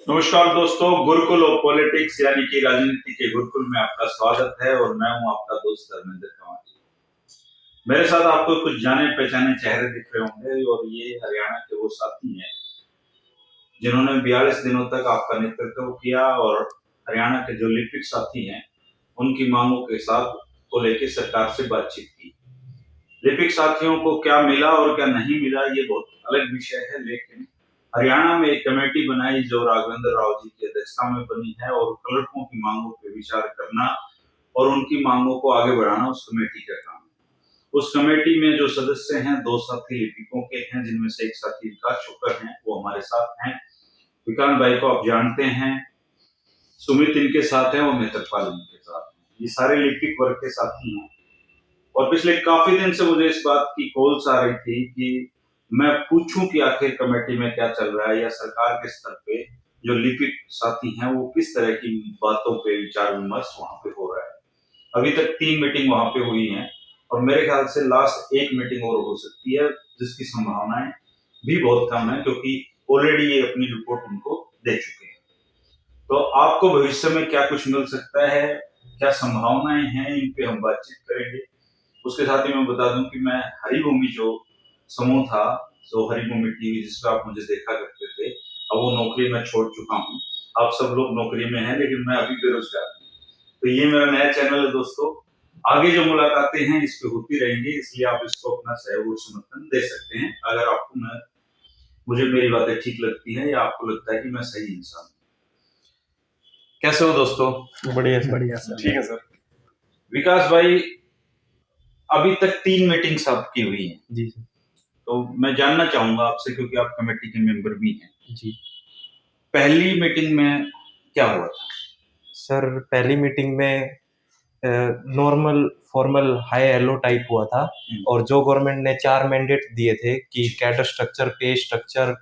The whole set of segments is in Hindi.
नमस्कार दोस्तों, गुरुकुल ऑफ पॉलिटिक्स यानी कि राजनीति के गुरुकुल में आपका स्वागत है और मैं हूं आपका दोस्त धर्मेंद्र कंवर। मेरे साथ आपको कुछ जाने पहचाने चेहरे दिख रहे होंगे और ये हरियाणा के वो साथी हैं जिन्होंने 42 दिनों तक आपका नेतृत्व किया और हरियाणा के जो लिपिक साथी हैं उनकी मांगों के साथ को लेकर सरकार से बातचीत की। लिपिक साथियों को क्या मिला और क्या नहीं मिला ये बहुत अलग विषय है, लेकिन हरियाणा में एक कमेटी बनाई जो राघवेंद्र राव जी की अध्यक्षता में बनी है और क्लर्कों की मांगों पर विचार करना और उनकी मांगों को आगे बढ़ाना उस कमेटी का काम है। उस कमेटी में जो सदस्य हैं, दो साथी लिपिकों के हैं, जिनमें से एक साथी विकास शुक्र हैं, वो हमारे साथ हैं। विकास भाई को आप जानते हैं, सुमित इनके साथ है और नेत्रपाल इनके साथ है। ये सारे लिपिक वर्ग के साथी हैं और पिछले काफी दिन से मुझे इस बात की कॉल्स आ रही थी कि मैं पूछूं कि आखिर कमेटी में क्या चल रहा है या सरकार के स्तर पे जो लिपिक साथी हैं वो किस तरह की बातों पे विचार विमर्श वहां पे हो रहा है। अभी तक 3 मीटिंग वहां पे हुई हैं और मेरे ख्याल से लास्ट एक मीटिंग और हो सकती है, जिसकी संभावनाएं भी बहुत कम है क्योंकि ऑलरेडी ये अपनी रिपोर्ट उनको दे चुके हैं। तो आपको भविष्य में क्या कुछ मिल सकता है, क्या संभावनाएं हैं, इन पे हम बातचीत करेंगे। उसके साथ ही मैं बता दूं कि मैं हरिभूमि जो समूह था, जो हरिभूमि टीवी जिस पर आप मुझे देखा करते थे, अब वो नौकरी मैं छोड़ चुका हूँ। आप सब लोग नौकरी में हैं लेकिन मैं अभी बेरोजगार हूँ। तो ये मेरा नया चैनल है दोस्तों। आगे जो मुलाकातें हैं इस पे होती रहेंगी, इसलिए आप इसको अपना सहयोग और समर्थन दे सकते हैं अगर आपको मुझे मेरी बातें ठीक लगती हैं या आपको लगता है कि मैं सही इंसान हूँ। कैसे हो दोस्तों? बढ़िया सर। बढ़िया सर। ठीक है सर। विकास भाई, अभी तक 3 मीटिंग्स आपकी हुई हैं। जी सर। तो मैं जानना चाहूंगा आपसे, क्योंकि आप कमेटी के मेंबर भी हैं, जी पहली मीटिंग में क्या हुआ था? सर, पहली मीटिंग में normal formal hi hello type हुआ था और जो गवर्नमेंट ने 4 मैंडेट दिए थे कि कैडर स्ट्रक्चर, पे स्ट्रक्चर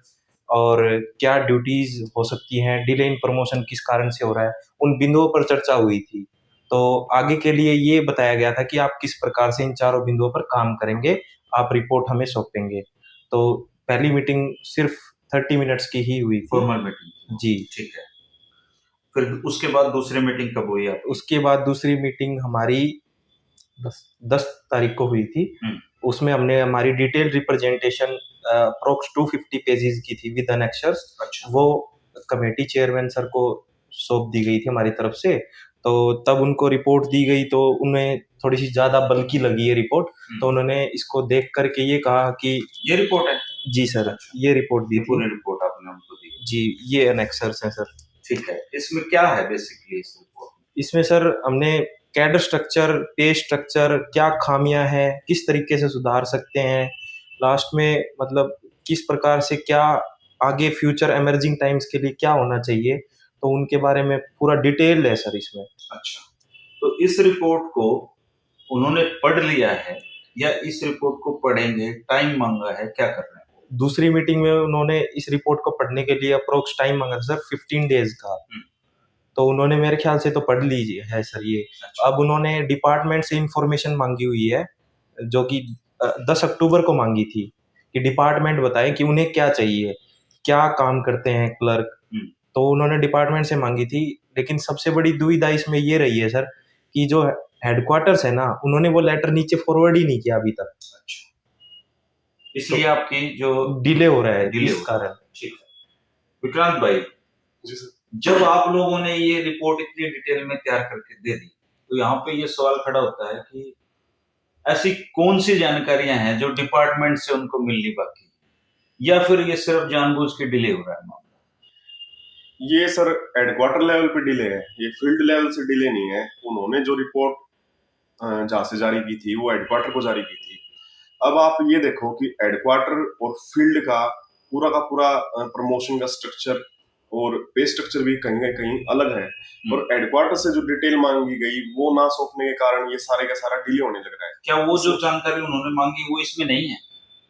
और क्या ड्यूटीज हो सकती हैं, डिले इन प्रमोशन किस कारण से हो रहा है, उन बिंदुओं पर चर्चा हुई थी। तो आगे के लिए ये बताया गया था कि आप किस प्रकार से इन चारों बिंदुओं पर काम करेंगे, आप रिपोर्ट हमें सौंपेंगे। तो पहली मीटिंग सिर्फ 30 मिनट्स की ही हुई थी। Formal meeting. जी। ठीक है। फिर उसके बाद दूसरी मीटिंग कब हुई आपकी? उसके बाद दूसरी मीटिंग हमारी 10 तारीख को हुई थी। उसमें हमने हमारी डिटेल रिप्रेजेंटेशन अप्रोक्स 250 पेजेस की थी विद एनेक्सर्स। अच्छा। वो कमेटी चेयरमैन सर को सौंप दी गई थी हमारी तरफ से। तो तब उनको रिपोर्ट दी गई तो उन्हें थोड़ी सी ज्यादा बल्कि लगी ये रिपोर्ट। तो उन्होंने इसको देख करके ये कहा कि ये रिपोर्ट है? जी सर। अच्छा। ये रिपोर्ट दी ये थी। पूरी रिपोर्ट आपने हमको दी? जी, ये एनेक्सर्स हैं सर। ठीक है। इसमें क्या है बेसिकली इस रिपोर्ट? इसमें सर हमने कैडर स्ट्रक्चर, पे स्ट्रक्चर, क्या खामियां हैं, किस तरीके से सुधार सकते हैं, लास्ट में मतलब किस प्रकार से क्या आगे फ्यूचर इमर्जिंग टाइम्स के लिए क्या होना चाहिए, तो उनके बारे में पूरा डिटेल है सर इसमें। अच्छा, तो इस रिपोर्ट को उन्होंने पढ़ लिया है या इस रिपोर्ट को पढ़ेंगे, टाइम मांगा है, क्या कर रहे हैं? दूसरी मीटिंग में उन्होंने इस रिपोर्ट को पढ़ने के लिए अप्रोक्स टाइम मांगा सर 15 डेज का। तो उन्होंने मेरे ख्याल से तो पढ़ लीजिए है सर ये। अच्छा। अब उन्होंने डिपार्टमेंट से इंफॉर्मेशन मांगी हुई है जो कि 10 अक्टूबर को मांगी थी कि डिपार्टमेंट बताए कि उन्हें क्या चाहिए, क्या काम करते हैं क्लर्क। तो उन्होंने डिपार्टमेंट से मांगी थी, लेकिन सबसे बड़ी दुविधा इसमें ये रही है सर कि जो हेडक्वार्टर्स है ना, उन्होंने वो लेटर नीचे फॉरवर्ड ही नहीं किया अभी तक। अच्छा, इसलिए तो आपकी जो डिले हो रहा है डिले इस कारण। ठीक है। विक्रांत भाई जी सर। जब आप लोगों ने ये रिपोर्ट इतनी डिटेल में तैयार करके दे दी तो यहाँ पे ये सवाल खड़ा होता है कि ऐसी कौन सी जानकारियां हैं जो डिपार्टमेंट से उनको मिलनी बाकी है या फिर ये सिर्फ जानबूझ के डिले हो रहा है मामला? ये सर हेडक्वार्टर लेवल पे डिले है, ये फील्ड लेवल से डिले नहीं है। उन्होंने जो रिपोर्ट जहाँ से जारी की थी वो हेडक्वार्टर को जारी की थी। अब आप ये देखो कि हेडक्वार्टर और फील्ड का पूरा प्रमोशन का स्ट्रक्चर और पे स्ट्रक्चर भी कहीं ना कहीं अलग है। और हेडक्वार्टर से जो डिटेल मांगी गई वो ना सौंपने के कारण ये सारे का सारा डिले होने लग रहा है। क्या वो जो जानकारी उन्होंने मांगी वो इसमें नहीं है?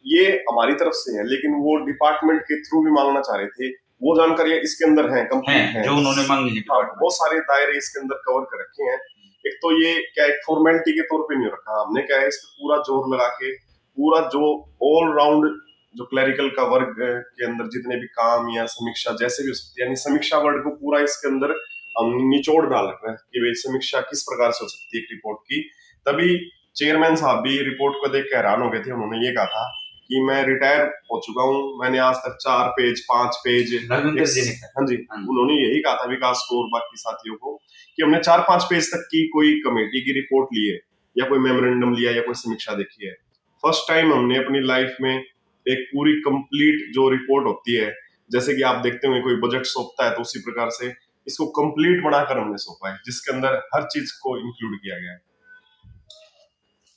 ये हमारी तरफ से है, लेकिन वो डिपार्टमेंट के थ्रू भी मांगना चाह रहे थे। वो जानकारियां इसके अंदर हैं, कंप्लीट हैं, जो उन्होंने मांगी है। हाँ, बहुत सारे दायरे इसके अंदर कवर कर रखे हैं। एक तो ये क्या एक फॉर्मेलिटी के तौर पे नहीं रखा हमने, क्या है इस पे पूरा जोर लगा के पूरा जो ऑल राउंड जो क्लरिकल का वर्ग के अंदर जितने भी काम या समीक्षा जैसे भी हो सकती है, यानी समीक्षा वर्ड को पूरा इसके अंदर हम निचोड़ डाल रहे हैं कि भाई समीक्षा किस प्रकार से हो सकती है एक रिपोर्ट की। तभी चेयरमैन साहब भी रिपोर्ट को देख के हैरान हो गए थे। उन्होंने ये कहा था कि मैं रिटायर हो चुका हूँ, मैंने आज तक 4 पेज 5 पेज राघवेंद्र जी ने कहा। हाँ जी, उन्होंने यही कहा था विकास को और बाकी साथियों को कि हमने 4-5 पेज तक की कोई कमेटी की रिपोर्ट ली है या कोई मेमोरेंडम लिया या कोई समीक्षा देखी है। फर्स्ट टाइम हमने अपनी लाइफ में एक पूरी कंप्लीट जो रिपोर्ट होती है, जैसे कि आप देखते होंगे कोई बजट सौंपता है तो उसी प्रकार से इसको कंप्लीट बनाकर हमने सौंपा है, जिसके अंदर हर चीज को इंक्लूड किया गया है।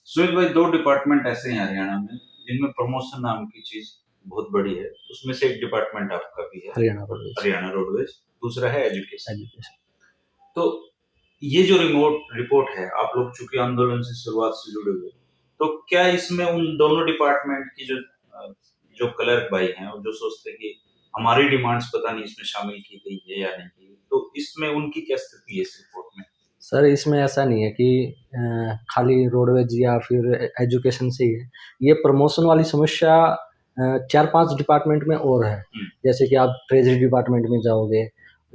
सुहेल भाई, 2 डिपार्टमेंट ऐसे हैं हरियाणा में जिनमें प्रमोशन नाम की चीज बहुत बड़ी है। उसमें से एक डिपार्टमेंट आपका भी है, हरियाणा रोडवेज, दूसरा है एजुकेशन। तो ये जो रिपोर्ट है, आप लोग चूंकि आंदोलन से शुरुआत से जुड़े हुए, तो क्या इसमें उन दोनों डिपार्टमेंट की जो क्लर्क भाई हैं और जो सोचते हैं कि हमारी डिमांड्स पता नहीं इसमें शामिल की गई है या नहीं की, तो इसमें उनकी क्या स्थिति है इस रिपोर्ट में? सर इसमें ऐसा नहीं है कि खाली रोडवेज या फिर एजुकेशन से ही है। ये प्रमोशन वाली समस्या 4-5 डिपार्टमेंट में और है। जैसे कि आप ट्रेजरी डिपार्टमेंट में जाओगे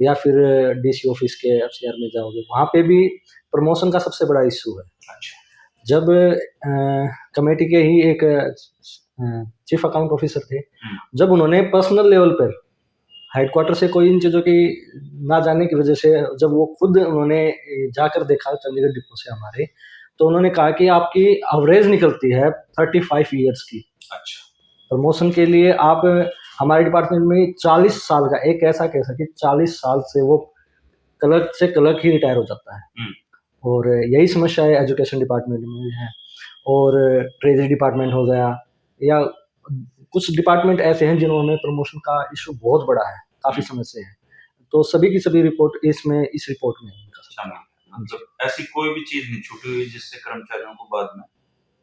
या फिर डीसी ऑफिस के एफसीआर में जाओगे, वहाँ पे भी प्रमोशन का सबसे बड़ा इशू है। जब कमेटी के ही एक चीफ अकाउंट ऑफिसर थे, जब उन्होंने पर्सनल लेवल पर हेडक्वार्टर से कोई इन चीज़ों की ना जाने की वजह से जब वो खुद उन्होंने जाकर देखा चंडीगढ़ डिपो से हमारे, तो उन्होंने कहा कि आपकी एवरेज निकलती है 35 ईयर्स की। अच्छा, प्रमोशन के लिए आप हमारे डिपार्टमेंट में 40 साल का एक ऐसा केस है कि 40 साल से वो क्लर्क ही रिटायर हो जाता है। और यही समस्या है एजुकेशन डिपार्टमेंट में भी है, और ट्रेजरी डिपार्टमेंट हो गया, या कुछ डिपार्टमेंट ऐसे हैं जिन्होंने प्रमोशन का इशू बहुत बड़ा है, काफी समय से है। तो सभी की सभी रिपोर्ट इस रिपोर्ट में मतलब ऐसी कोई भी चीज नहीं छूटी हुई जिससे कर्मचारियों को बाद में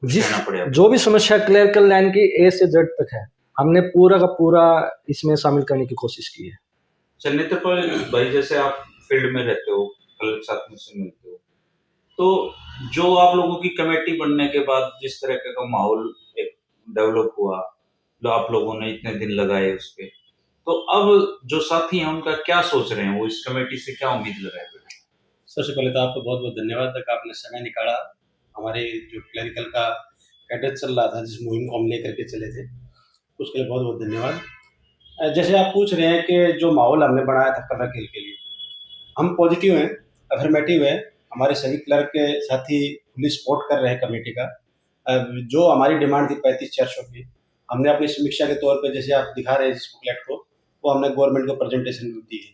कहना पड़े। जो भी समस्या क्लरिकल लाइन की ए से जेड तक है, हमने पूरा का पूरा इसमें शामिल करने की कोशिश की है। चलिए, तो भाई जैसे आप फील्ड में रहते हो, कल साथ में से मिलते हो, तो जो आप लोगों की कमेटी बनने के बाद जिस तरह का माहौल एक डेवलप हुआ, जो आप लोगों ने इतने दिन लगाए उस पे, तो अब जो साथी हैं उनका क्या सोच रहे हैं, वो इस कमेटी से क्या उम्मीद लगाए हुए? सबसे पहले तो आपको बहुत बहुत धन्यवाद तक आपने समय निकाला। हमारे जो क्लरिकल का कैडर चल रहा था, जिस मुहिम को हम लेकर के चले थे, उसके लिए बहुत बहुत धन्यवाद। जैसे आप पूछ रहे हैं कि जो माहौल हमने बनाया था क्लर्क के लिए, हम पॉजिटिव हैं, अफर्मेटिव है। हमारे सभी क्लर्क के साथी फुली सपोर्ट कर रहे हैं कमेटी का। जो हमारी डिमांड थी 35-400 की, हमने अपनी समीक्षा के तौर पे, जैसे आप दिखा रहे हैं इस बुकलेट को, वो हमने गवर्नमेंट को प्रेजेंटेशन दी है,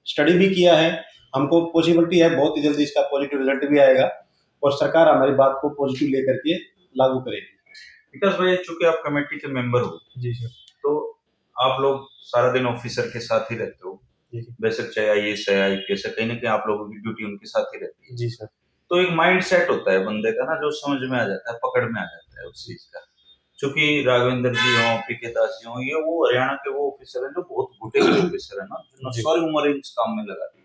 स्टडी भी किया है। हमको पॉसिबिलिटी है बहुत ही जल्दी इसका पॉजिटिव रिजल्ट भी आएगा और सरकार हमारी बात को पॉजिटिव लेकर के लागू करेगी। विकास भाई, चूंकि आप कमेटी के मेंबर हो जी सर, तो आप लोग सारा दिन ऑफिसर के साथ ही रहते हो, बेशक चाहे आईएएस है, आईपीएस है, कहीं ना कहीं आप लोगों की ड्यूटी उनके साथ ही रहती है। जी सर। तो एक माइंड सेट होता है बंदे का ना, जो समझ में आ जाता है, पकड़ में आ जाता है उस चीज का। चूंकि राघवेंद्र जी हों, पीके दास जी हों, ये वो हरियाणा के वो ऑफिसर हैं जो बहुत घुटे हुए ऑफिसर है ना, जिन्होंने सारी उम्र इस काम में लगा दी।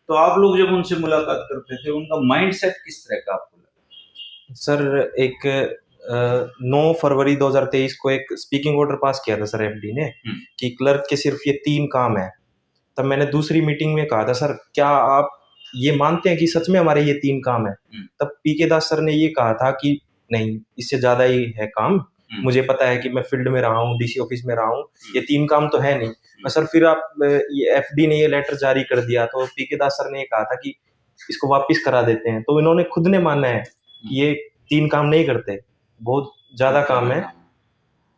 तो आप लोग जब उनसे मुलाकात करते थे, उनका माइंड सेट किस तरह का आपको लगा? सर, एक 9 फरवरी 2023 को एक स्पीकिंग ऑर्डर पास किया था सर एमडी ने कि क्लर्क के सिर्फ ये 3 काम है। तब मैंने दूसरी मीटिंग में कहा था, सर क्या आप ये मानते हैं कि सच में हमारे ये 3 काम है? तब पीके दास सर ने ये कहा था कि नहीं, इससे ज्यादा ही है काम, मुझे पता है कि मैं फील्ड में रहा हूँ, डीसी ऑफिस में रहा हूँ, ये 3 काम तो है नहीं। सर फिर आप ये एफडी ने ये लेटर जारी कर दिया, तो पीके दास सर ने ये कहा था कि इसको वापस करा देते हैं। तो इन्होंने खुद ने माना है ये 3 काम नहीं करते, बहुत ज्यादा काम है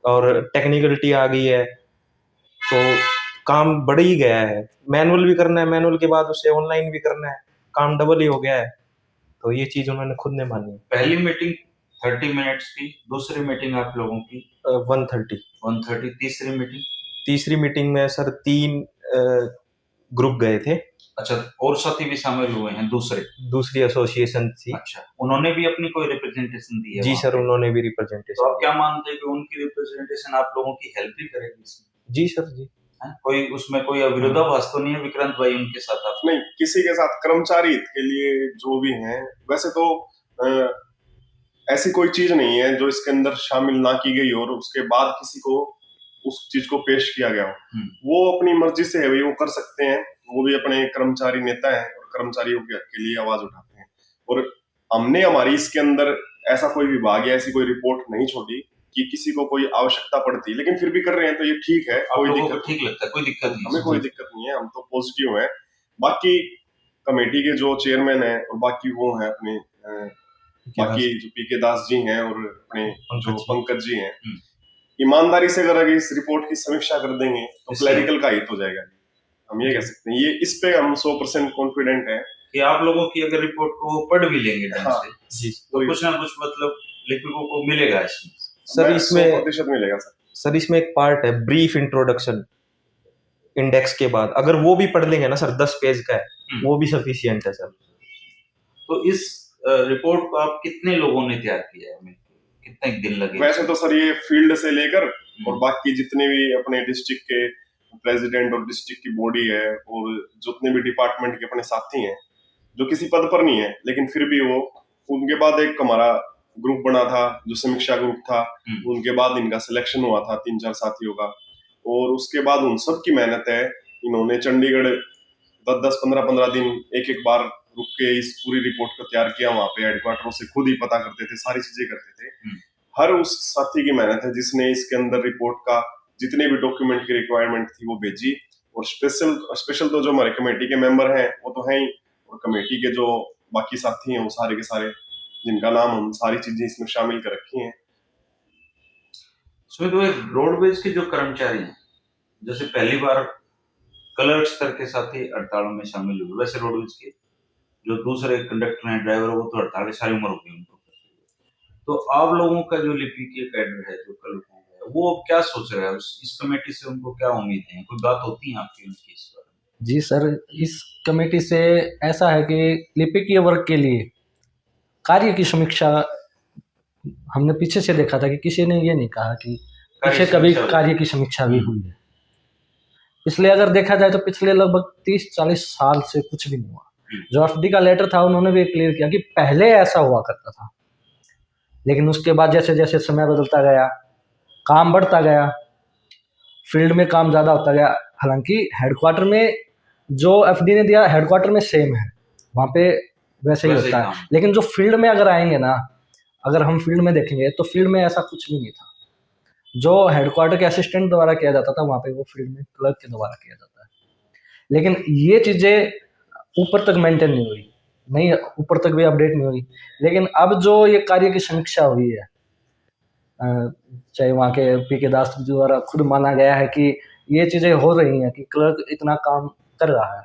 और टेक्निकलिटी आ गई है, तो काम बढ़ ही गया है। मैनुअल भी करना है, मैनुअल के बाद उसे ऑनलाइन भी करना है, काम डबल ही हो गया है। तो ये चीज उन्होंने खुद ने मानी। पहली मीटिंग 30 मिनट्स की, दूसरी मीटिंग आप लोगों की 130, तीसरी मीटिंग में सर 3 ग्रुप गए थे। अच्छा, और साथी भी शामिल हुए हैं दूसरी एसोसिएशन थी। अच्छा, उन्होंने भी अपनी कोई रिप्रेजेंटेशन दी है? जी सर, उन्होंने भी रिप्रेजेंटेशन। तो आप क्या मानते हैं कि उनकी रिप्रेजेंटेशन आप लोगों की हेल्प भी करेगी इसमें? जी सर, जी। कोई उसमें कोई विरोधाभास तो नहीं है विक्रांत भाई उनके साथ? आप नहीं, किसी के साथ कर्मचारी हित के लिए जो भी हैं, वैसे तो ऐसी कोई चीज नहीं है जो इसके अंदर शामिल ना की गई और उसके बाद किसी को उस चीज को पेश किया गया हो, हम्म। वो अपनी मर्जी से है भाई, वो कर सकते हैं। वो भी अपने कर्मचारी नेता हैं और कर्मचारियों के हक के लिए आवाज उठाते हैं। और हमने हमारी इसके अंदर ऐसा कोई विभाग या ऐसी कोई रिपोर्ट नहीं छोड़ी कि किसी को कोई आवश्यकता पड़ती, लेकिन फिर भी कर रहे हैं तो ये ठीक है, आप कोई लोगों को दिक्कत ठीक लगता है, कोई दिक्कत नहीं हमें कोई दिक्कत नहीं है, हम तो पॉजिटिव हैं। बाकी कमेटी के जो चेयरमैन हैं और बाकी वो हैं अपने बाकी जो पीके दास जी हैं और अपने जो पंकज जी हैं, ईमानदारी से अगर इस रिपोर्ट की समीक्षा कर देंगे तो क्लैरिकल का हित हो जाएगा। हम ये कह सकते हैं, ये इस पे हम 100% कॉन्फिडेंट हैं कि आप लोगों की अगर रिपोर्ट को वो पढ़ भी लेंगे ढंग हाँ, से तो कुछ ना कुछ मतलब लिपिकों को मिलेगा इसमें। सर इसमें 100% मिलेगा सर इसमें एक पार्ट है ब्रीफ इंट्रोडक्शन इंडेक्स के बाद, अगर वो भी पढ़ लेंगे ना सर, 10 पेज का है, वो भी सफिशिएंट है सर। तो इस रिपोर्ट को आप कितने लोगों ने तैयार किया है, कितने दिन लगे? वैसे तो सर ये फील्ड से लेकर और बाकी जितने भी अपने डिस्ट्रिक्ट के प्रेसिडेंट और डिस्ट्रिक्ट की बॉडी है और जितने भी डिपार्टमेंट के अपने साथी हैं जो किसी पद पर नहीं है लेकिन फिर भी वो, उनके बाद एक हमारा ग्रुप बना था जो समीक्षा ग्रुप था, उनके बाद इनका सिलेक्शन हुआ था 3-4 साथियों का, और उसके बाद उन सब की मेहनत है। इन्होंने चंडीगढ़ 10-10, 15-15 दिन एक एक बार रुक के इस पूरी रिपोर्ट को तैयार किया। वहां पे हेडक्वार्टरों से खुद ही पता करते थे, सारी चीजें करते थे। हर उस साथी की मेहनत है जिसने इसके अंदर रिपोर्ट का जितने भी डॉक्यूमेंट की रिक्वायरमेंट थी वो भेजी। और स्पेशल तो जो हमारे कमेटी के मेंबर हैं वो तो हैं ही, और कमेटी के जो बाकी साथी हैं वो सारे के सारे जिनका नाम हम सारी चीजें इसमें शामिल कर रखी हैं। इसमें तो रोडवेज के जो कर्मचारी हैं, जैसे पहली बार क्लर्क स्तर के साथी हड़तालों में शामिल हुए, वैसे रोडवेज के जो दूसरे कंडक्टर हैं, ड्राइवर, वो तो हड़ताल सारी उम्र होगी उनको। तो आप लोगों का जो लिपिकीय कैडर है, जो क्लर्क है, वो क्या सोच रहा है? इस कमेटी से उनको क्या उम्मीदें हैं? कोई बात होती है आपकी उनकी इस बारे में? जी सर, इस कमेटी से ऐसा है कि लिपिकीय वर्ग के लिए कार्य की समीक्षा हमने पीछे से देखा था कि किसी ने ये नहीं कहा कि पीछे कभी कार्य की समीक्षा भी हुई है। इसलिए अगर देखा जाए तो पिछले लगभग 30-40 साल से कुछ भी नहीं हुआ। जो एफडी का लेटर था उन्होंने भी क्लियर किया कि पहले ऐसा हुआ करता था, लेकिन उसके बाद जैसे जैसे समय बदलता गया, काम बढ़ता गया, फील्ड में काम ज़्यादा होता गया। हालांकि हेडक्वार्टर में जो एफडी ने दिया हेडक्वार्टर में सेम है, वहाँ पे वैसे ही होता है, लेकिन जो फील्ड में अगर आएंगे ना, अगर हम फील्ड में देखेंगे तो फील्ड में ऐसा कुछ भी नहीं था। जो हेडक्वार्टर के असिस्टेंट द्वारा किया जाता था वहाँ पे वो फील्ड में क्लर्क के द्वारा किया जाता है। लेकिन ये चीज़ें ऊपर तक मेंटेन नहीं ऊपर तक भी अपडेट नहीं हुई। लेकिन अब जो ये कार्य की समीक्षा हुई है, चाहे वहाँ के पीके दास द्वारा खुद माना गया है कि ये चीज़ें हो रही हैं कि क्लर्क इतना काम कर रहा है,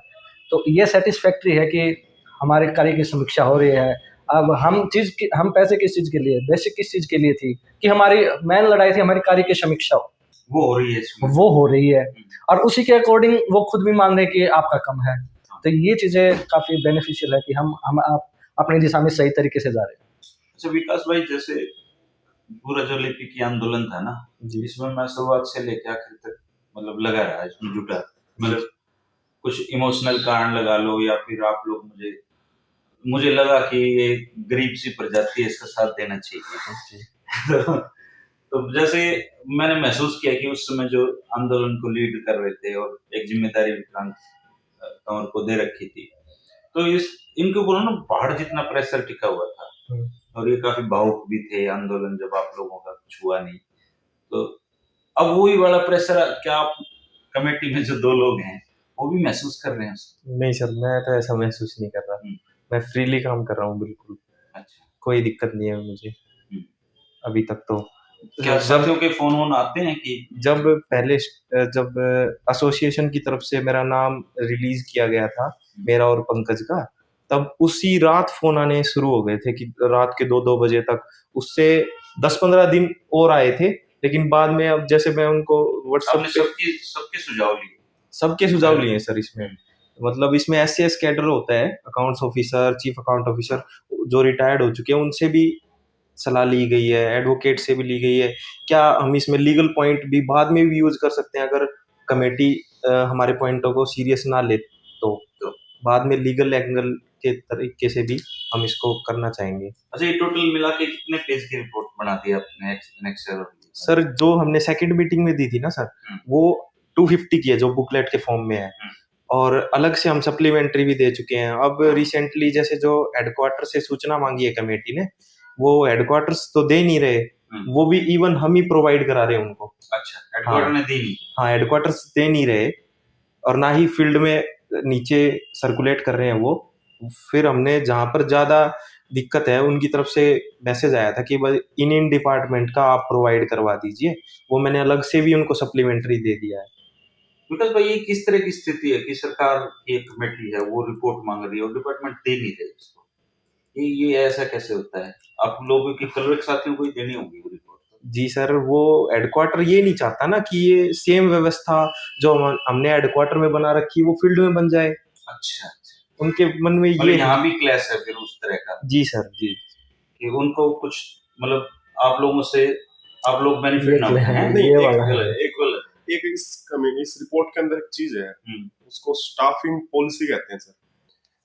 तो ये सेटिस्फैक्ट्री है कि हमारे कार्य की समीक्षा हो रही है। अब हम पैसे किस चीज़ के लिए, बेसिक किस चीज़ के लिए थी कि हमारी मेन लड़ाई थी हमारी कार्य की समीक्षा वो हो रही है और उसी के अकॉर्डिंग वो खुद भी मान रहे कि आपका कम है। तो ये चीज़ें काफ़ी बेनिफिशियल है कि हम अपनी दिशा में सही तरीके से जा रहे हैं। अच्छा विकास भाई, जैसे पूरा जो लिपिकी आंदोलन था ना, इसमें मैं शुरुआत से लेकर आखिर तक मतलब लगा रहा, इसमें जुटा, मतलब कुछ इमोशनल कारण लगा लो या फिर आप लोग मुझे लगा कि ये गरीब सी प्रजाति है, इसका साथ देना चाहिए। तो जैसे मैंने महसूस किया कि उस समय जो आंदोलन को लीड कर रहे थे और एक जिम्मेदारी विक्रांत कंवर को दे रखी थी, तो इनके ऊपर ना पहाड़ जितना प्रेशर टिका हुआ था और ये काफी भावुक भी थे आंदोलन, जब आप लोगों का कुछ हुआ नहीं। तो अब वही वाला प्रेशर क्या आप कमेटी में जो 2 लोग हैं वो भी महसूस कर रहे हैं? नहीं सर, मैं तो ऐसा महसूस नहीं कर रहा। मैं फ्रीली काम कर रहा हूँ बिल्कुल। अच्छा, कोई दिक्कत नहीं है मुझे अभी तक। तो क्या साथियों के फोन आते हैं कि जब एसोसिएशन की तरफ से मेरा नाम रिलीज किया गया था, मेरा और पंकज का, तब उसी रात फोन आने शुरू हो गए थे कि रात के 2-2 बजे तक। उससे 10-15 दिन और आए थे, लेकिन बाद में अब जैसे मैं उनको व्हाट्सएप पे सबके सुझाव लिए सर। इसमें मतलब इसमें SCS कैडर होता है, accounts officer, chief account officer जो रिटायर्ड हो चुके हैं, उनसे भी सलाह ली गई है, एडवोकेट से भी ली गई है। क्या हम इसमें लीगल पॉइंट भी बाद में भी यूज कर सकते हैं? अगर कमेटी हमारे पॉइंटों को सीरियस ना ले तो बाद में लीगल एंगल के तरीके से भी हम इसको करना चाहेंगे। अच्छा, ये टोटल मिला के कितने पेज की रिपोर्ट बना दी आपने नेक्स्ट ईयर? सर जो हमने सेकंड मीटिंग में दी थी ना सर, वो 250 की है जो बुकलेट के फॉर्म में है, और अलग से हम सप्लीमेंट्री भी दे चुके हैं। अब रिसेंटली जैसे जो हेडक्वार्टर से सूचना मांगी है कमेटी ने, वो हेडक्वार्टर्स तो दे नहीं रहे, वो भी इवन हम ही प्रोवाइड करा रहे हैं उनको। अच्छा, हेडक्वार्टर ने दी नहीं? हाँ, हेडक्वार्टर्स दे नहीं रहे, और ना ही फील्ड में नीचे सर्कुलेट कर रहे हैं वो। फिर हमने जहाँ पर ज्यादा दिक्कत है उनकी तरफ से मैसेज आया था कि भाई इन डिपार्टमेंट का आप प्रोवाइड करवा दीजिए, वो मैंने अलग से भी उनको सप्लीमेंट्री दे दिया है। विकास भाई, ये किस तरह की स्थिति है कि सरकार की एक कमेटी है, वो रिपोर्ट मांग रही है और डिपार्टमेंट दे नहीं रहे उसको? ये ऐसा कैसे होता है? आप लोगों की कलर साथियों को ही देनी होगी वो रिपोर्ट। जी सर, वो हेडक्वार्टर ये नहीं चाहता ना कि ये सेम व्यवस्था जो हमने हेडक्वार्टर में बना रखी है वो फील्ड में बन जाए। अच्छा, उनके मन में मतलब ये यहाँ भी क्लैश है फिर उस तरह का? जी सर, जी। कि उनको कुछ मतलब आप लोगों से आप लोग बेनिफिट ये ना क्लियर उठाएं। है, नहीं, ये एक वाला है। गलत एक इस रिपोर्ट के अंदर एक चीज है, उसको स्टाफिंग पॉलिसी कहते हैं सर।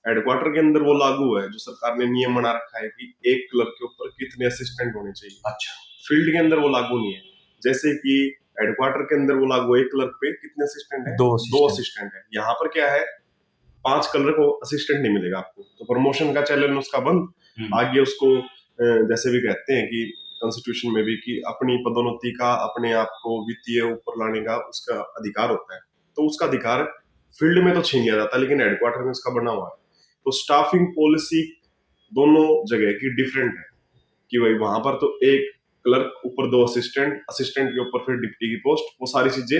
हेडक्वार्टर के अंदर वो लागू है, जो सरकार ने नियम बना रखा है कि एक क्लर्क के ऊपर कितने असिस्टेंट होने चाहिए। अच्छा, फील्ड के अंदर वो लागू नहीं है। जैसे कि हेडक्वार्टर के अंदर वो लागू है, एक क्लर्क पे कितने असिस्टेंट है? दो असिस्टेंट है। यहाँ पर क्या है, 5 क्लर्क को असिस्टेंट नहीं मिलेगा आपको, तो प्रमोशन का चैनल उसका बंद। आगे उसको जैसे भी कहते हैं कि कॉन्स्टिट्यूशन में भी कि अपनी पदोन्नति का, अपने आप को वित्तीय ऊपर लाने का उसका अधिकार होता है, तो उसका अधिकार फील्ड में तो छीन लिया जाता है, लेकिन हेडक्वार्टर में उसका बना हुआ है। तो स्टाफिंग पॉलिसी दोनों जगह की डिफरेंट है कि भाई वहां पर तो एक क्लर्क ऊपर 2 असिस्टेंट, असिस्टेंट के ऊपर फिर डिप्टी की पोस्ट, वो सारी चीजें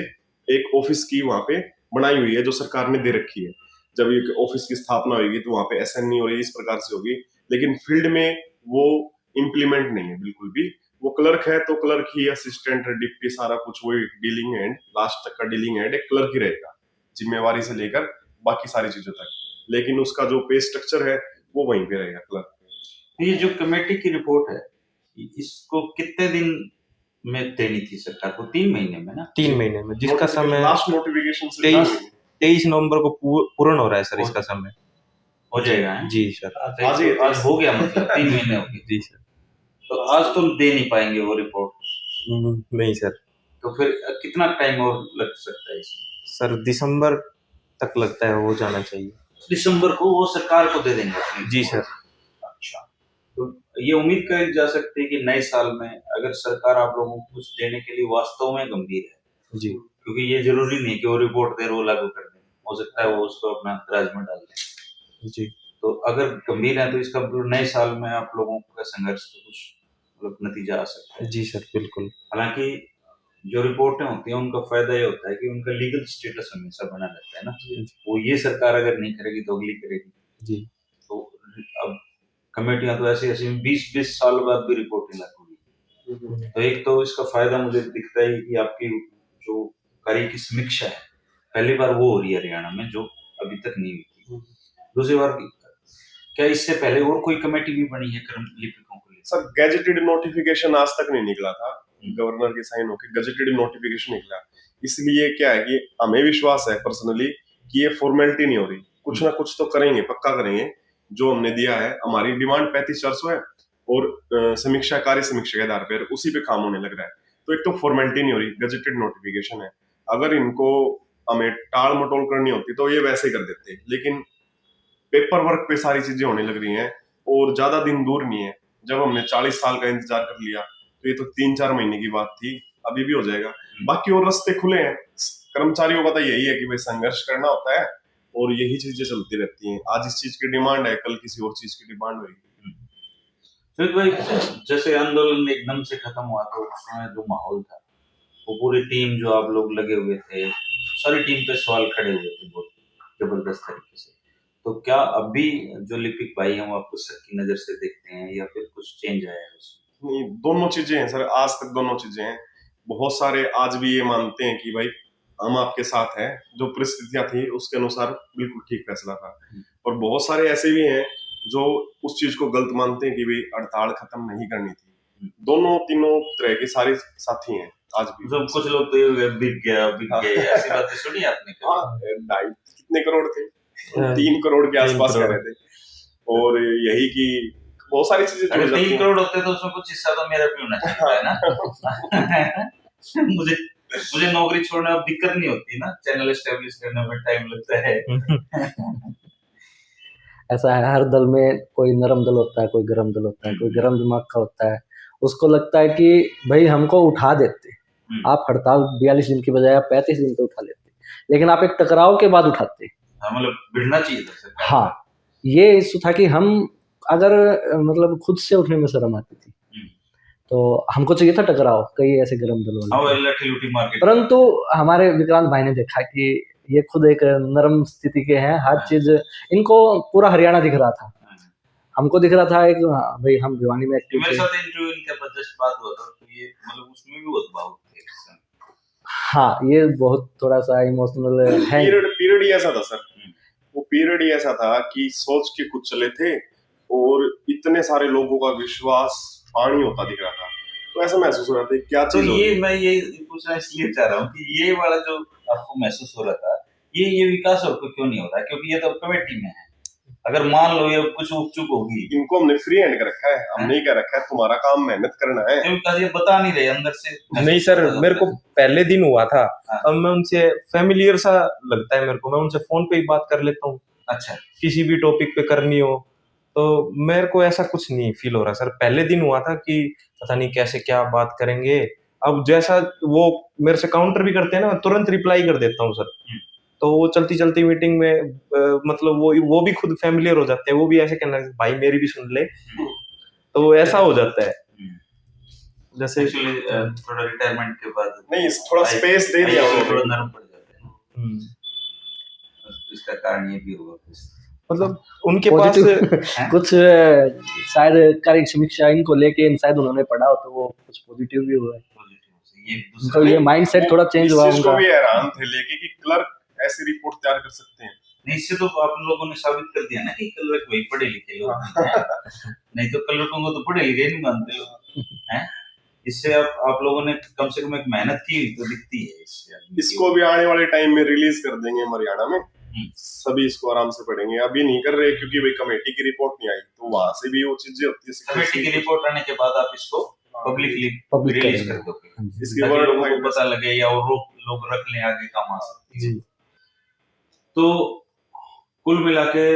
एक ऑफिस की वहां पे बनाई हुई है जो सरकार ने दे रखी है। जब एक ऑफिस की स्थापना होगी तो वहां पे एसएनई हो रही, इस प्रकार से होगी, लेकिन फील्ड में वो इम्प्लीमेंट नहीं है बिल्कुल भी। वो क्लर्क है तो क्लर्क ही, असिस्टेंट, डिप्टी, सारा कुछ वही डीलिंग एंड, लास्ट तक का डीलिंग एंड एक क्लर्क ही रहेगा, जिम्मेवारी से लेकर बाकी सारी चीजों तक। लेकिन उसका जो पे स्ट्रक्चर है वो वहीं पे रहेगा क्लर्क। ये जो कमेटी की रिपोर्ट है, इसको कितने दिन में देनी थी सरकार को? 3 महीने में ना? 3 महीने में, जिसका समय लास्ट नोटिफिकेशन से 23 नवंबर को पूर्ण हो रहा है सर इसका समय। हो जाएगा है? जी सर, आज हो गया, मतलब 3 महीने हो गए। जी सर। तो आज तुम दे नहीं पाएंगे वो रिपोर्ट? नहीं सर। तो फिर कितना टाइम और लग सकता है इसमें? सर दिसंबर तक लगता है हो जाना चाहिए। दिसंबर को वो सरकार को दे देंगे? जी सर। अच्छा, तो ये उम्मीद करी जा सकती है कि नए साल में अगर सरकार आप लोगों को कुछ देने के लिए वास्तव में गंभीर है, जी, क्योंकि ये जरूरी नहीं कि वो रिपोर्ट दे वो लागू कर दें, हो सकता है वो उसको अपना दराज में डाल दें। जी, तो अगर गंभीर है तो इसका मतलब नए साल में आप लोगों का संघर्ष तो कुछ मतलब नतीजा आ सकता है। जी सर, बिल्कुल। हालांकि जो रिपोर्टें होती हैं उनका फायदा ये होता है कि उनका लीगल स्टेटस हमेशा बना रहता है ना। वो ये सरकार अगर नहीं करेगी तो अगली करेगी। जी। तो अब कमेटियां तो ऐसी ऐसी 20-20 साल बाद भी रिपोर्टिंग लागू हुई। तो एक तो इसका फायदा मुझे दिखता है कि आपकी जो कार्य की समीक्षा है, पहली बार वो हो रही है हरियाणा में, जो अभी तक नहीं हुई थी। दूसरी बार, क्या इससे पहले और कोई कमेटी भी बनी है कर्म लिपिकों को लेकर? सर गैजेटेड नोटिफिकेशन आज तक नहीं निकला था, गवर्नर के साइन होकर गैजेटेड नोटिफिकेशन निकला। इसलिए क्या है कि हमें विश्वास है पर्सनली कि ये फॉर्मेलिटी नहीं हो रही, कुछ ना कुछ तो करेंगे, पक्का करेंगे। जो हमने दिया है, हमारी डिमांड 35-400 है और समीक्षा, कार्य समीक्षा के आधार पर उसी पे काम होने लग रहा है। तो एक तो फॉर्मेलिटी नहीं हो रही, गैजेटेड नोटिफिकेशन है। अगर इनको हमें टाल मटोल करनी होती तो ये वैसे ही कर देते, लेकिन पेपर वर्क पे सारी चीजें होने लग रही हैं और ज्यादा दिन दूर नहीं है। जब हमने 40 साल का इंतजार कर लिया तो ये तो 3-4 महीने की बात थी, अभी भी हो जाएगा। बाकी और रास्ते खुले हैं, कर्मचारियों का तो यही है कि भाई संघर्ष करना होता है और यही चीजें चलती रहती हैं। आज इस चीज की डिमांड है, कल किसी और चीज की डिमांड होगी। फिर भाई, जैसे आंदोलन एकदम से खत्म हुआ तो उस समय जो माहौल था, वो पूरी टीम जो आप लोग लगे हुए थे, सारी टीम पे सवाल खड़े हुए थे बहुत जबरदस्त तरीके से। तो क्या अभी जो लिपिक भाई हैं वो आपको शक की नजर से देखते हैं या फिर कुछ चेंज आया है उसमें? नहीं, दोनों चीजें हैं सर, आज तक दोनों चीजें हैं। बहुत सारे आज भी ये मानते हैं कि भाई हम आपके साथ हैं, जो परिस्थितियां थी उसके अनुसार बिल्कुल ठीक फैसला था। और बहुत सारे ऐसे भी हैं जो उस चीज को गलत मानते हैं कि भाई हड़ताल खत्म नहीं करनी थी। दोनों तीनों तरह के सारे साथी हैं आज भी। मतलब कुछ लोग तो ये बिक गया ऐसी बातें सुनी आपने? कितने करोड़ थे? 3 करोड़ के आसपास कह रहे थे। और यही कि बहुत सारी चीजें जुड़ अगर जाती 3 हैं। करोड़ होते तो उसमें कुछ हिस्सा तो मेरा भी होना चाहिए है ना। मुझे नौकरी छोड़ने में दिक्कत नहीं होती ना, चैनल एस्टेब्लिश करने में टाइम लगता है। ऐसा है, हर दल में कोई नरम दल होता है, कोई गरम दल होता है, कोई गरम दिमाग का होता है। उसको लगता है कि भाई हमको उठा देते, आप हड़ताल 42 दिन की बजाय आप 35 दिन पे उठा लेते, लेकिन आप एक टकराव के बाद उठाते। हाँ, मतलब भिड़ना चाहिए था सरकार। हाँ, ये इशू था कि हम अगर मतलब खुद से उठने में शर्म आती थी, तो हमको चाहिए था टकराव, कई ऐसे गरम दल हाँ, वाले थे। वो लठी-लुठी मार के। परंतु हमारे विक्रांत भाई ने देखा कि ये खुद एक नरम स्थिति के हैं, हर चीज इनको पूरा हरियाणा दिख रहा था, हमको दिख रहा था एक भाई हम भिवानी में ये एक्टिव मेरे थे। साथ इंटरव्यू इनका जस्ट बात हुआ था, तो ये मतलब उसमें भी बहुत भावुक थे। हाँ, ये बहुत थोड़ा सा इमोशनल है। पीरियड ही ऐसा था सर, वो पीरियड ही ऐसा था कि सोच के कुछ चले थे और इतने सारे लोगों का विश्वास पानी होता दिख रहा था, तो ऐसा महसूस हो रहा था क्या तो चीज हो रही ये है। मैं ये पूछना इसलिए चाह रहा हूँ कि ये वाला जो आपको महसूस हो रहा था, ये विकास आपको क्यों नहीं हो रहा? क्योंकि ये तो कमेटी में है। अगर मान लो ये कुछ चूक होगी, इनको हमने फ्री हैंड कर रखा है, हमने ही कह रखा है तुम्हारा काम मेहनत करना है। ये बता नहीं रहे अंदर से। नहीं सर, मेरे को पहले दिन हुआ था, हाँ। अब मैं उनसे फेमिलियर सा लगता है मेरे को, मैं उनसे फोन पे ही बात कर लेता हूँ। अच्छा, किसी भी टॉपिक पे करनी हो तो मेरे को ऐसा कुछ नहीं फील हो रहा सर। पहले दिन हुआ था कि पता नहीं कैसे क्या बात करेंगे, अब जैसा वो मेरे से काउंटर भी करते हैं ना, तुरंत रिप्लाई कर देता हूँ सर। तो वो चलती चलती मीटिंग में मतलब वो भी खुद फेमिलियर हो जाते हैं, वो भी ऐसे कहना भाई मेरी भी सुन ले, तो वो ऐसा हो जाता है। जैसे एक्चुअली थोड़ा रिटायरमेंट के बाद नहीं, थोड़ा स्पेस दे दिया थोड़ा उन्होंने। नरम पड़ जाते हैं। इसका कारण ये भी होगा मतलब उनके पास पॉजिटिव कुछ शायद कार्य समीक्षा इनको लेके शायद उन्होंने पढ़ा हो, तो वो कुछ पॉजिटिव भी हुआ है, उनको ये माइंडसेट थोड़ा चेंज हुआ इस चीज को उनका। भी हैरान थे लेके कि क्लर्क ऐसी रिपोर्ट तैयार कर सकते हैं। नहीं, इससे तो आप लोगों ने साबित कर दिया ना कि क्लर्क वही पढ़े लिखे लोग हैं। नहीं तो क्लर्कों को तो पढ़े लिखे नहीं मानते लोग हैं। इससे आप लोगों ने कम से कम एक मेहनत की तो दिखती है इससे। इसको भी आने वाले टाइम में रिलीज कर देंगे हरियाणा में, सभी इसको आराम से पढ़ेंगे। अभी नहीं कर रहे क्योंकि भाई कमेटी की रिपोर्ट नहीं आई, तो वहां से भी वो चीजें होती है। कमेटी की रिपोर्ट आने के बाद आप इसको पब्लिकली रिलीज कर दोगे, इसके ताकि वर्ड लोगों को पता लगे या वो लोग रख लें आगे काम आ सकती है। तो कुल मिला के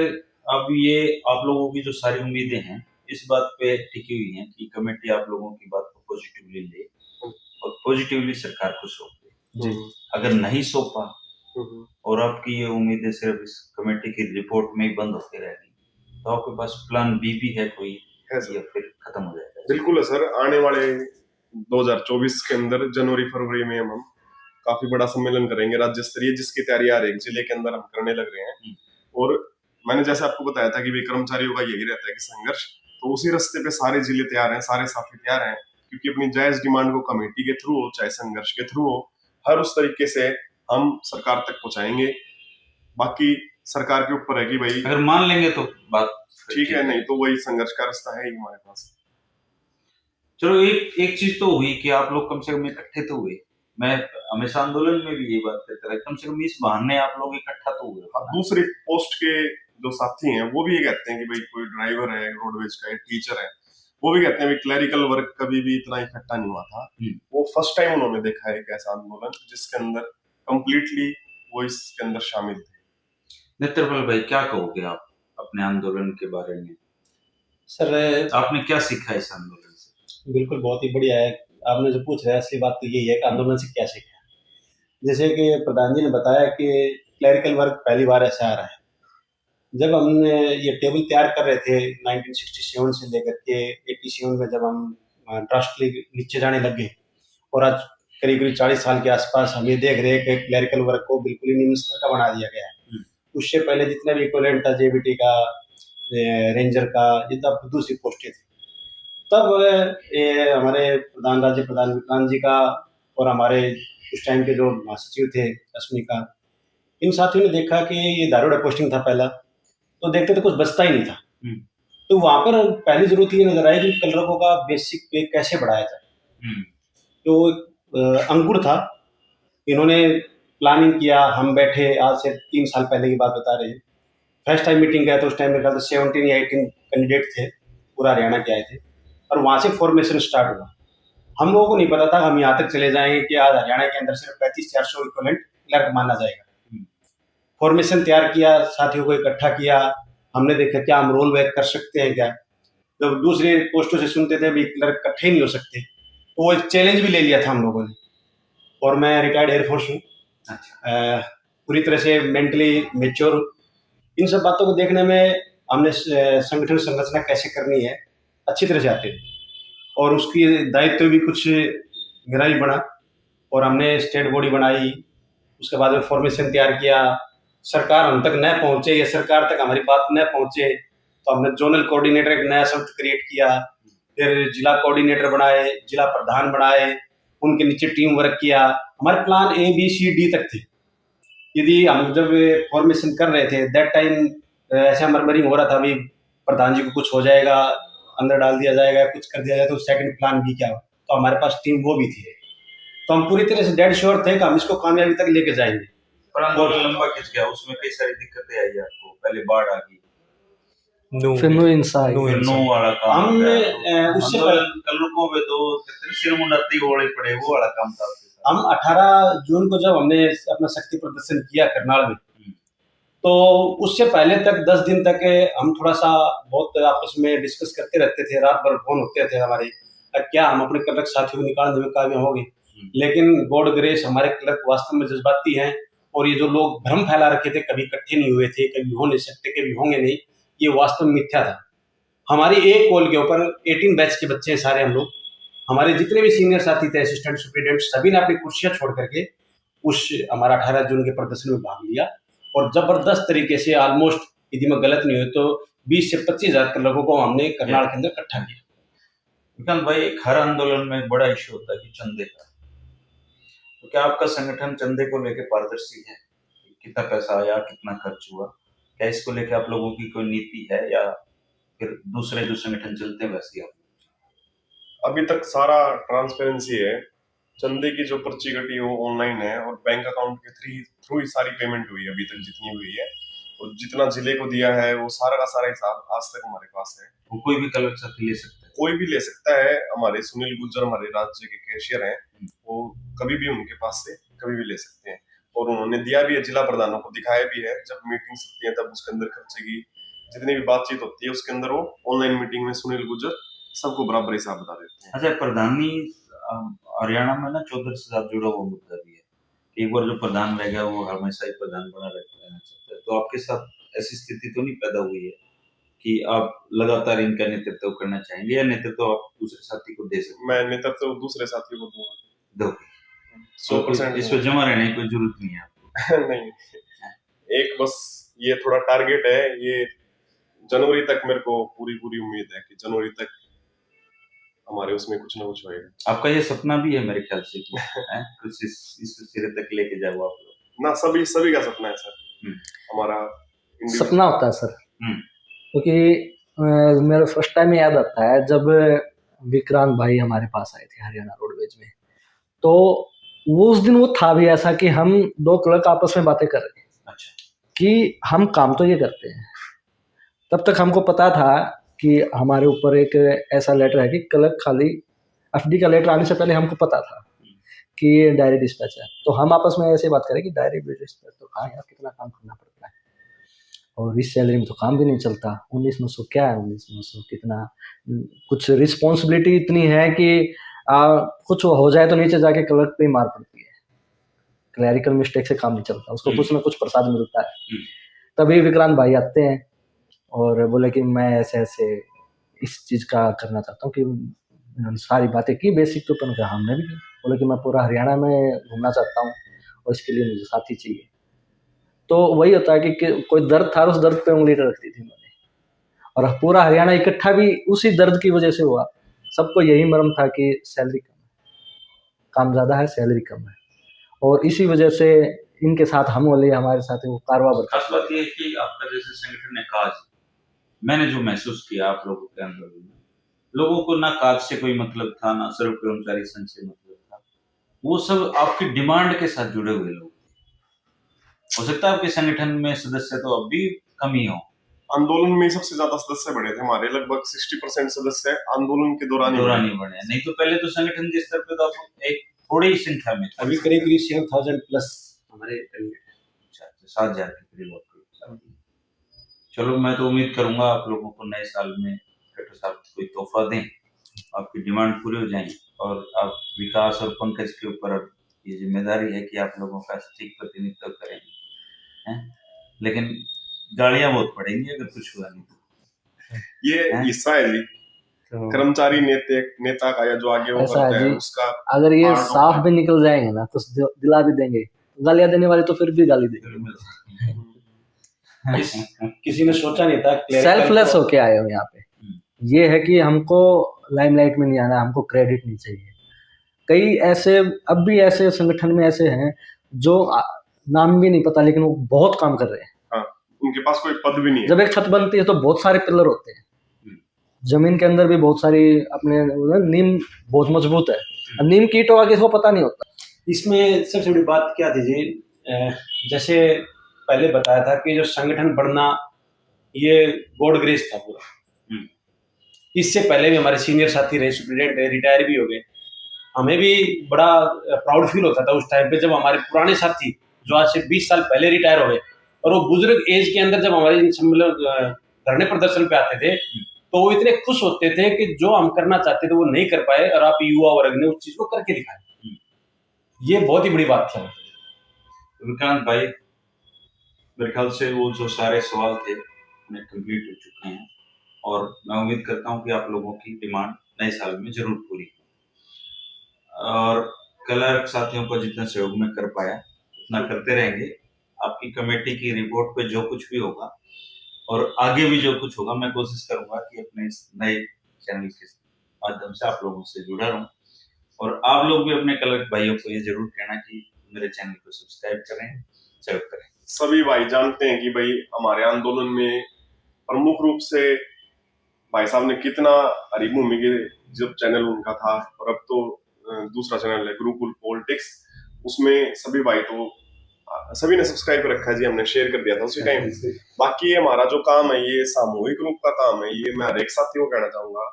अब ये आप लोगों की जो सारी उम्मीदें हैं इस बात पे टिकी हुई हैं कि कमेटी आप लोगों की बात को पॉजिटिवली ले और पॉजिटिवली सरकार को सौंपे। अगर नहीं सौंपा और आपकी ये उम्मीदें सिर्फ इस कमेटी की रिपोर्ट में ही बंद होती रहेगी, तो आपके पास प्लान बी भी है कोई, या फिर खत्म हो जाएगा? बिल्कुल है सर, आने वाले 2024 के अंदर जनवरी फरवरी में हम काफी बड़ा सम्मेलन करेंगे राज्य स्तरीय, जिसकी तैयारी हर एक जिले के अंदर हम करने लग रहे हैं। और मैंने जैसे आपको बताया था कि भी कर्मचारियों का यही रहता है कि संघर्ष, तो उसी रास्ते पे सारे जिले तैयार हैं, सारे साथी तैयार हैं, क्योंकि अपनी जायज डिमांड को कमेटी के थ्रू हो चाहे संघर्ष के थ्रू हो, हर उस तरीके से हम सरकार तक पहुंचाएंगे। बाकी सरकार के ऊपर है कि भाई अगर मान लेंगे तो बात ठीक है, नहीं तो वही संघर्ष का रास्ता है ही हमारे पास। चलो एक चीज तो हुई कि आप लोग कम से कम इकट्ठे तो हुए। मैं हमेशा आंदोलन में भी ये बात करता रहा, कम से कम इस बहाने आप लोग इकट्ठा तो हुए। दूसरे पोस्ट के जो साथी हैं वो भी ये कहते हैं कि भाई कोई ड्राइवर है रोडवेज का, टीचर है, वो भी कहते हैं क्लरिकल वर्क कभी भी इतना इकट्ठा नहीं हुआ था। वो फर्स्ट टाइम उन्होंने देखा है एक ऐसा आंदोलन जिसके अंदर कंप्लीटली वो इसके अंदर शामिल थे। नेत्रपाल भाई, क्या कहोगे आप अपने आंदोलन के बारे में? सर आपने क्या सीखा इस आंदोलन से? बिल्कुल बहुत ही बढ़िया है। आपने जो पूछ रहे हैं असली बात तो यही है कि आंदोलन से क्या सीखा। जैसे कि प्रधान जी ने बताया कि क्लरिकल वर्क पहली बार ऐसा आ रहा है। जब हमने ये टेबल तैयार कर रहे थे 1967 से लेकर के 87 में, जब हम ड्रास्टिकली नीचे जाने लगे और आज करीब 40 साल के आसपास हम ये देख रहे हैं कि क्लरिकल वर्क को बिल्कुल ही निम्न स्तर का बना दिया गया है। उससे पहले जितना भी इक्विवेलेंट था जेबीटी का, रेंजर का, ये तब दूसरी पोस्टें थी। तब ये हमारे राज्य प्रधान विक्रांत जी का और हमारे उस टाइम के जो महासचिव थे अश्विनी का, इन साथियों ने देखा कि ये दारूड़ा पोस्टिंग था पहला, तो देखते तो कुछ बचता ही नहीं था। तो वहां पर पहली जरूरत ये नजर आई कि क्लर्कों का बेसिक पे कैसे बढ़ाया जाए। तो अंकुर था, इन्होंने प्लानिंग किया। हम बैठे, आज से 3 साल पहले की बात बता रहे हैं, फर्स्ट टाइम मीटिंग गया तो उस टाइम मेरे ख्याल से 17 या 18 कैंडिडेट थे। पूरा हरियाणा के आए थे और वहाँ से फॉर्मेशन स्टार्ट हुआ। हम लोगों को नहीं पता था हम यहाँ तक चले जाएंगे कि आज हरियाणा के अंदर सिर्फ 35-400 इक्विवेलेंट क्लर्क माना जाएगा। फॉर्मेशन तैयार किया, साथियों को इकट्ठा किया, हमने देखा क्या हम रोल बैक कर सकते हैं क्या। जब दूसरे पोस्टों से सुनते थे भी क्लर्क इकट्ठे नहीं हो सकते, तो वो एक चैलेंज भी ले लिया था हम लोगों ने। और मैं रिटायर्ड एयरफोर्स हूँ, पूरी तरह से मेंटली मेच्योर। इन सब बातों को देखने में हमने संगठन संरचना कैसे करनी है अच्छी तरह से आते थे और उसकी दायित्व भी कुछ मेरा भी बना और हमने स्टेट बॉडी बनाई। उसके बाद में फॉर्मेशन तैयार किया। सरकार हम तक न पहुंचे या सरकार तक हमारी बात न पहुंचे तो हमने जोनल कोऑर्डिनेटर एक नया शब्द क्रिएट किया, फिर जिला कोऑर्डिनेटर बनाए, जिला प्रधान बनाए, उनके नीचे टीम वर्क किया। हमारे प्लान ABCD तक थे। यदि हम जब फॉर्मेशन कर रहे थे दैट टाइम ऐसा मरमरिंग हो रहा था, अभी प्रधान जी को कुछ हो जाएगा, अंदर डाल दिया जाएगा, कुछ कर दिया जाए तो सेकंड प्लान भी क्या हो, तो हमारे पास टीम वो भी थी। तो हम पूरी तरह से डेड श्योर थे कि हम इसको कामयाबी तक लेके जाएंगे। पर आंदोलन लंबा खिंच गया, उसमें कई सारी दिक्कतें आई आपको। पहले बाढ़ आ गई, फिर नो इंसाफ, नो वाला काम हमने उससे कलरकों पे तो सिर मुंडती होड़े पड़े, वो वाला काम था। हम 18 जून को जब हमने अपना शक्ति प्रदर्शन किया करनाल में, तो उससे पहले तक 10 दिन तक हम थोड़ा सा बहुत आपस में डिस्कस करते रहते थे, रात भर फोन होते थे हमारे, क्या हम अपने क्लर्क साथियों को निकालने में कामयाब होंगे। लेकिन गॉड ग्रेस, हमारे क्लर्क वास्तव में जज्बाती हैं और ये जो लोग भ्रम फैला रखे थे, कभी इकट्ठे नहीं हुए थे, कभी हो नहीं सकते, कभी होंगे नहीं, ये वास्तव में मिथ्या था। हमारी एक कॉल के ऊपर 18 बैच के बच्चे हैं सारे हम लोग। हमारे जितने भी सीनियर साथी थे, असिस्टेंट सुपरिटेंडेंट, सभी ने अपनी कुर्सियां छोड़ करके उस हमारा 18 जून के प्रदर्शन में भाग लिया और जबरदस्त तरीके से ऑलमोस्ट, यदि मैं गलत नहीं हुई तो 20 से 25 हजार लोगों को हमने करनाल के अंदर इकट्ठा किया। विकांत भाई, हर आंदोलन में एक बड़ा इश्यू होता है कि चंदे का। तो क्या आपका संगठन चंदे को लेकर पारदर्शी है? कितना पैसा आया, कितना खर्च हुआ, क्या इसको लेकर आप लोगों की कोई नीति है या फिर दूसरे जो संगठन चलते हैं वैसे आप? अभी तक सारा ट्रांसपेरेंसी है। चंदे की जो पर्ची कटी वो ऑनलाइन है और बैंक अकाउंट के थ्रू ही सारी पेमेंट हुई है अभी तक जितनी हुई है, और जितना जिले को दिया है वो सारा का सारा हिसाब आज तक हमारे पास है। वो कोई भी कलर साथी ले सकता है? कोई भी ले सकता है। हमारे सुनील गुज्जर हमारे राज्य के कैशियर हैं, वो कभी भी उनके पास से कभी भी ले सकते हैं और उन्होंने दिया भी है, जिला प्रधानों को दिखाया भी है। जब मीटिंग होती है तब उसके अंदर खर्चे की जितनी भी बातचीत होती है उसके अंदर वो ऑनलाइन मीटिंग में सुनील गुज्जर सबको बराबर हिसाब बता देते हैं। अच्छा, प्रधानी हरियाणा में ना 14 से साथ जुड़ा हुआ मुद्दा भी है। एक बार जो प्रधान रह गया वो हमेशा ही प्रधान बना रहना चाहता है। तो आपके साथ ऐसी स्थिति तो नहीं पैदा हुई है कि आप लगातार इनका नेतृत्व करना चाहेंगे या नेतृत्व आप दूसरे साथी को दे सकते? मैं नेतृत्व दूसरे साथियों को दूंगा। 100% इसमें जमा रहने की कोई जरूरत नहीं है आपको। नहीं, एक बस ये थोड़ा टारगेट है, ये जनवरी तक मेरे को पूरी उम्मीद है कि जनवरी तक हमारे उसमें कुछ ना कुछ होएगा। आपका ये सपना भी है मेरे ख्याल से कि कुछ इस सिरे तक लेके जाओ आप लोग। ना सभी का सपना है सर। हमारा सपना होता है सर, क्योंकि मेरा फर्स्ट टाइम याद आता है जब विक्रांत भाई हमारे पास आए थे हरियाणा रोडवेज में, तो वो उस दिन वो था भी ऐसा कि हम 2 क्लर्क आपस में बातें कर रहे थे। अच्छा। कि हम काम तो ये करते हैं। तब तक हमको पता था कि हमारे ऊपर एक ऐसा लेटर है कि क्लर्क खाली FD का लेटर आने से पहले हमको पता था कि ये डायरी डिस्पैच है। तो हम आपस में ऐसे बात करें कि डायरी डिस्पैच तो कहाँ यार, कितना काम करना पड़ता है और इस सैलरी में तो काम भी नहीं चलता। 1900 क्या है, 1900 कितना, कुछ रिस्पॉन्सिबिलिटी इतनी है कि कुछ हो जाए तो नीचे जाके क्लर्क पे ही मार पड़ती है। क्लैरिकल मिस्टेक से काम नहीं चलता, उसको कुछ ना कुछ प्रसाद मिलता है। तभी विक्रांत भाई आते हैं और बोले कि मैं ऐसे ऐसे इस चीज़ का करना चाहता हूँ, कि उन्होंने सारी बातें की बेसिक तो उन्होंने कहा, हमने भी की। बोले कि मैं पूरा हरियाणा में घूमना चाहता हूँ और इसके लिए मुझे साथी चाहिए। तो वही होता है कि कोई दर्द था, उस दर्द पे उंगली रखती थी मैंने, और पूरा हरियाणा इकट्ठा भी उसी दर्द की वजह से हुआ। सबको यही मर्म था कि सैलरी कम है, काम ज़्यादा है, सैलरी कम है, और इसी वजह से इनके साथ हम वाले हमारे साथ वो कारवा बता। खास बात ये है कि आपका जैसे संगठन है काज, मैंने जो महसूस किया आप लोगों के अंदर, लोगों को ना काज से कोई मतलब था, ना सर्व कर्मचारी संघ से मतलब था। वो सब आपकी डिमांड के साथ जुड़े हुए लोग। हो सकता है आपके संगठन में सदस्य तो अब भी कम ही हो। आंदोलन में सबसे ज्यादा सदस्य बढ़े थे हमारे, लगभग 60% सदस्य आंदोलन के दौरान दौरान ही बढ़े, नहीं तो पहले तो संगठन के स्तर पे तो आप एक थोड़ी ही संख्या में थे। अभी करीब 7,000 प्लस हमारे कैंडिडेट। अच्छा, 7,000 के करीब आपके। चलो, मैं तो उम्मीद करूंगा आप लोगों को नए साल में डॉक्टर साहब कोई तोहफा दें, आपकी डिमांड पूरी हो जाएंगी, और आप विकास और पंकज के ऊपर अब ये जिम्मेदारी है कि आप लोगों का सटीक प्रतिनिधित्व करेंगे, हैं? लेकिन गालियां बहुत पड़ेंगी अगर कुछ हुआ नहीं तो। ये हिस्सा है जी तो कर्मचारी नेता का, या जो आगे वो ऐसा है करते हैं जी, उसका। अगर ये part of साफ it। भी निकल जाएंगे ना तो दिला भी देंगे, गालियां देने वाले तो फिर भी गाली देंगे। किसी ने सोचा नहीं था सेल्फलेस होके आए हो यहाँ पे। ये है कि हमको लाइमलाइट में नहीं आना, हमको क्रेडिट नहीं चाहिए। कई ऐसे, अब भी ऐसे संगठन में ऐसे हैं जो नाम भी नहीं पता लेकिन वो बहुत काम कर रहे हैं। हाँ, उनके पास कोई पद भी नहीं है। जब एक छत बनती है तो बहुत सारे पिलर होते हैं, जमीन के अंदर भी बहुत सारी, अपने नींव बहुत मजबूत है, अब नीम कीट होगा किसी को पता नहीं होता। इसमें सबसे बड़ी बात क्या थी जी, जैसे पहले बताया था कि जो संगठन बढ़ना ये गॉड ग्रेस था पूरा। इससे पहले भी हमारे सीनियर साथी रहे, सुप्रिटेंडेंट रिटायर भी हो गए, हमें भी बड़ा प्राउड फील होता था उस टाइम पे जब हमारे पुराने साथी जो आज से 20 साल पहले रिटायर हो गए और वो बुजुर्ग एज के अंदर जब हमारे धरने प्रदर्शन पे आते थे तो वो इतने खुश होते थे कि जो हम करना चाहते थे वो नहीं कर पाए और आप युवा वर्ग ने उस चीज को करके दिखाया। ये बहुत ही बड़ी बात थी। विक्रांत भाई, मेरे ख्याल से वो जो सारे सवाल थे उन्हें कंप्लीट हो चुके हैं, और मैं उम्मीद करता हूं कि आप लोगों की डिमांड नए साल में जरूर पूरी हो, और क्लर्क साथियों को जितना सहयोग में कर पाया उतना करते रहेंगे। आपकी कमेटी की रिपोर्ट पे जो कुछ भी होगा और आगे भी जो कुछ होगा, मैं कोशिश करूंगा कि अपने इस नए चैनल के माध्यम से आप लोगों से जुड़ा रहूं, और आप लोग भी अपने क्लर्क भाइयों को ये जरूर कहना कि मेरे चैनल को सब्सक्राइब करें, सहयोग करें। सभी भाई जानते हैं कि भाई हमारे आंदोलन में प्रमुख रूप से भाई साहब ने कितना हरिभूमि के जब चैनल उनका था, और अब तो दूसरा चैनल है गुरुकुल पॉलिटिक्स, उसमें सभी ने सब्सक्राइब कर रखा है जी, हमने शेयर कर दिया था उसी टाइम। बाकी ये हमारा जो काम है ये सामूहिक रूप का काम है, ये मैं हर एक साथी को कहना चाहूंगा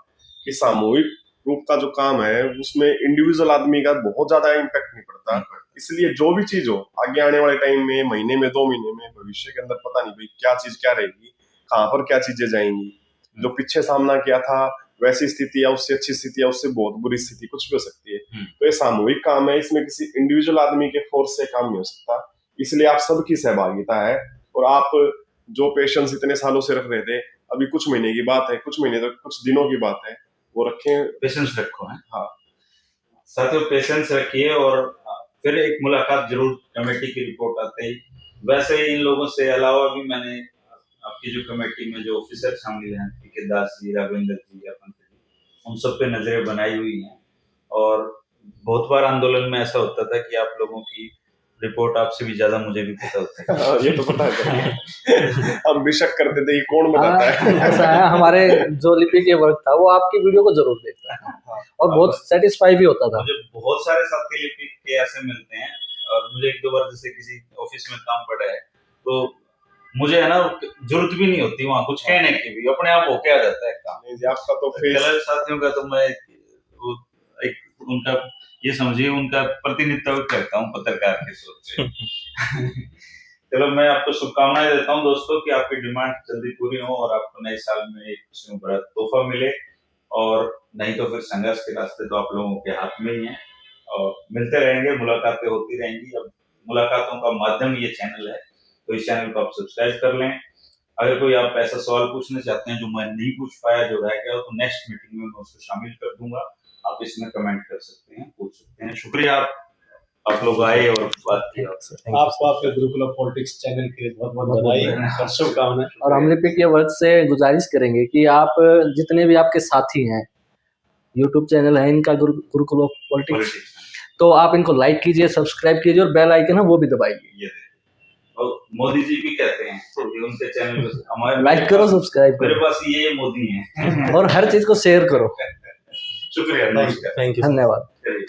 कि सामूहिक रूप का जो काम है उसमें इंडिविजुअल आदमी का बहुत ज्यादा इम्पैक्ट नहीं पड़ता। इसलिए जो भी चीज हो आगे आने वाले टाइम में, महीने में, 2 महीने में, भविष्य के अंदर पता नहीं भाई क्या चीज क्या रहेगी, कहाँ पर क्या चीजें जाएंगी। जो पीछे सामना किया था वैसी स्थिति या उससे अच्छी स्थिति या उससे बहुत बुरी स्थिति कुछ भी हो सकती है। तो ये सामूहिक काम है, इसमें किसी इंडिविजुअल आदमी के फोर्स से काम नहीं हो सकता। इसलिए आप सबकी सहभागिता है, और आप जो पेशेंस इतने सालों से रख रहे थे, अभी कुछ महीने की बात है, कुछ महीने तक कुछ दिनों की बात है, वो रखें, पेशेंस रखो है। हाँ साथियों, पेशेंस रखिए, और फिर एक मुलाकात जरूर कमेटी की रिपोर्ट आते ही। वैसे ही इन लोगों से अलावा भी मैंने आपकी जो कमेटी में जो ऑफिसर शामिल हैं, पीके दास जी, राघवेंद्र जी, अपन उन सब पे नजरें बनाई हुई हैं, और बहुत बार आंदोलन में ऐसा होता था कि आप लोगों की रिपोर्ट आपसे भी ज्यादा मुझे भी पता होता है। ये तो पता है हम भी शक करते थे कौन बताता है। ऐसा है, हमारे जो लिपि के वर्क था वो आपकी वीडियो को जरूर देखता है और बहुत सेटिस्फाई भी होता था। मुझे बहुत सारे साथी लिपि के ऐसे मिलते हैं, और मुझे 1-2 बार जैसे किसी ऑफिस में काम पड़ा है तो मुझे है ना जरूरत भी नहीं होती वहाँ कुछ कहने की, भी अपने आप होके आ जाता है काम। आपका तो फेस साथियों का तो मैं एक उनका ये समझिए उनका प्रतिनिधित्व करता हूँ पत्रकार के तौर पे। चलो, मैं आपको शुभकामनाएं देता हूँ दोस्तों कि आपकी डिमांड जल्दी पूरी हो और आपको नए साल में एक खुशी में बड़ा तोहफा मिले, और नहीं तो फिर संघर्ष के रास्ते तो आप लोगों के हाथ में ही हैं, और मिलते रहेंगे, मुलाकातें होती रहेंगी। अब मुलाकातों का माध्यम ये चैनल है, तो इस चैनल को आप सब्सक्राइब कर लें। अगर कोई आप ऐसा सवाल पूछना चाहते हैं जो मैं नहीं पूछ पाया, जो रह गया, तो नेक्स्ट मीटिंग में मैं उसको शामिल कर दूंगा। आप इसमें कमेंट कर सकते हैं, पूछ सकते हैं। शुक्रिया आप लोग आए और बात की। आपको आपके गुरुकुल ऑफ पॉलिटिक्स चैनल के लिए बहुत बहुत बधाई और शुभकामनाएं। और हम लिपि के वर्ग से गुजारिश करेंगे कि आप जितने भी आपके साथी हैं, यूट्यूब चैनल है इनका गुरुकुल ऑफ पॉलिटिक्स, तो आप इनको लाइक कीजिए, सब्सक्राइब कीजिए और बेल आइकन है वो भी दबाइए। और मोदी जी भी कहते हैं कि उनके चैनल पे हमारे लाइक करो, सब्सक्राइब मेरे करो, पास ये मोदी हैं और हर चीज को शेयर करो। शुक्रिया, नमस्कार, थैंक यू, धन्यवाद। चलिए।